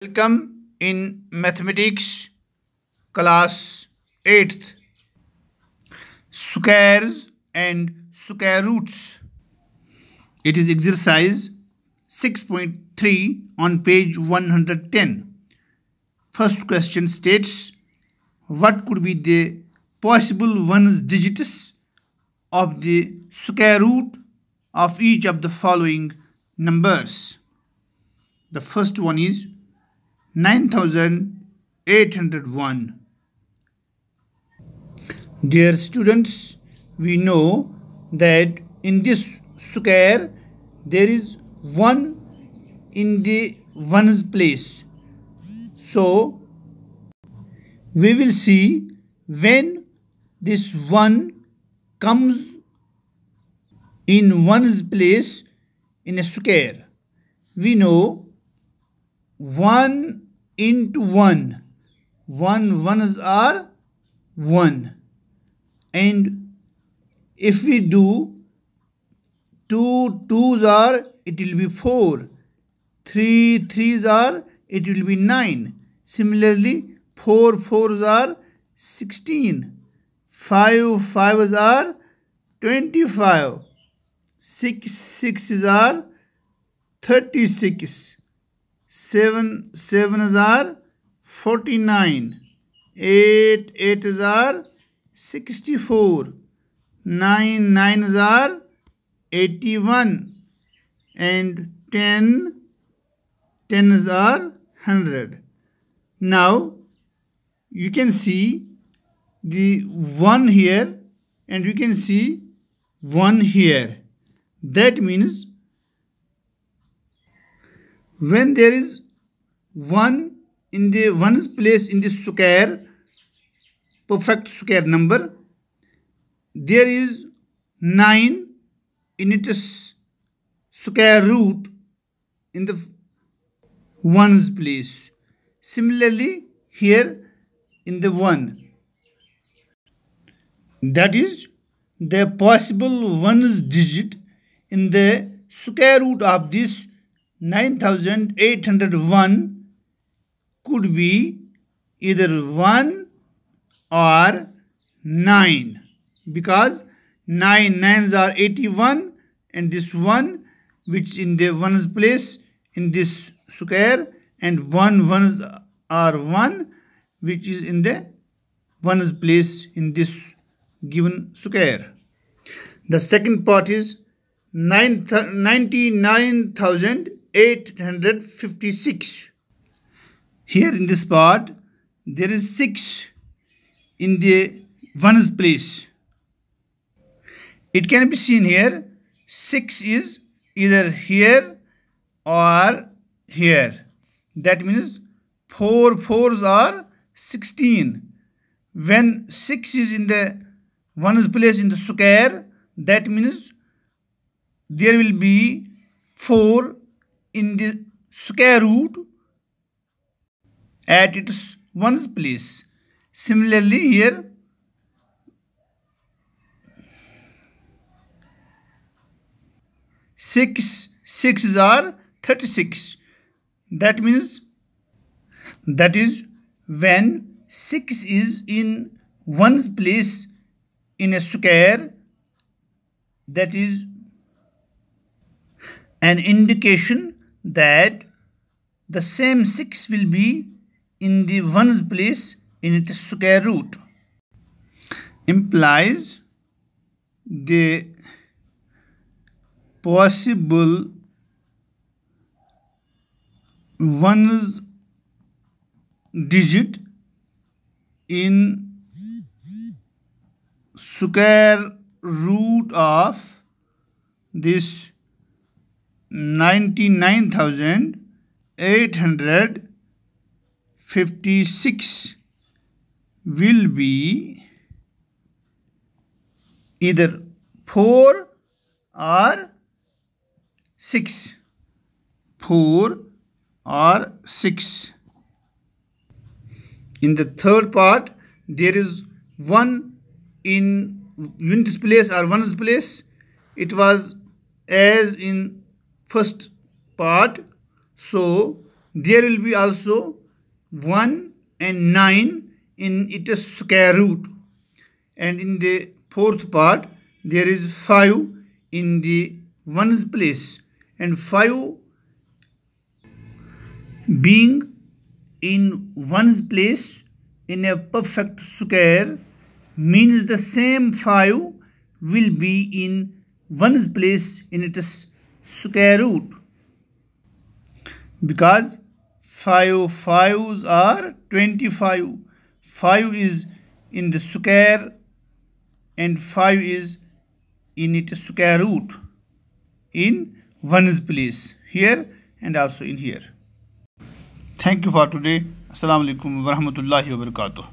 Welcome in mathematics class 8th. Squares and square roots. It is exercise 6.3 on page 110. First question states, what could be the possible ones digits of the square root of each of the following numbers? The first one is 9801. Dear students, we know that in this square there is 1 in the ones place. So we will see when this 1 comes in ones place in a square. We know 1 into 1. 1 ones are 1. And if we do 2 twos are, it will be 4. 3 threes are, it will be 9. Similarly, 4 fours are 16. 5 fives are 25. 6 sixes are 36. 7 sevens are 49. 8 eights are 64. 9 nines are 81. And 10 tens are 100. Now you can see the 1 here and you can see 1 here. That means when there is 1 in the ones place in the square, perfect square number, there is 9 in its square root in the ones place. Similarly, here in the 1, that is the possible ones digit in the square root of this 9801 could be either 1 or 9, because 9 nines are 81 and this 1 which in the ones place in this square, and 1 ones are 1 which is in the ones place in this given square. The second part is 99,856. Here in this part there is 6 in the ones place. It can be seen here 6 is either here or here. That means 4 fours are 16. When 6 is in the ones place in the square, that means there will be 4 in the square root at its ones place. Similarly, here 6 sixes are 36. That means that is when 6 is in ones place in a square, that is an indication that the same 6 will be in the ones place in its square root. Implies the possible ones digit in square root of this 99,856 will be either 4 or 6. 4 or 6. In the third part, there is 1 in units place or ones place. It was as in first part, so there will be also 1 and 9 in its square root, and in the fourth part there is 5 in the ones place, and 5 being in ones place in a perfect square means the same 5 will be in ones place in its square root, because 5 5s are 25. 5 is in the square and 5 is in its square root in ones place here and also in here. Thank you for today. Assalamu alaikum wa rahmatullahi wa barakatuh.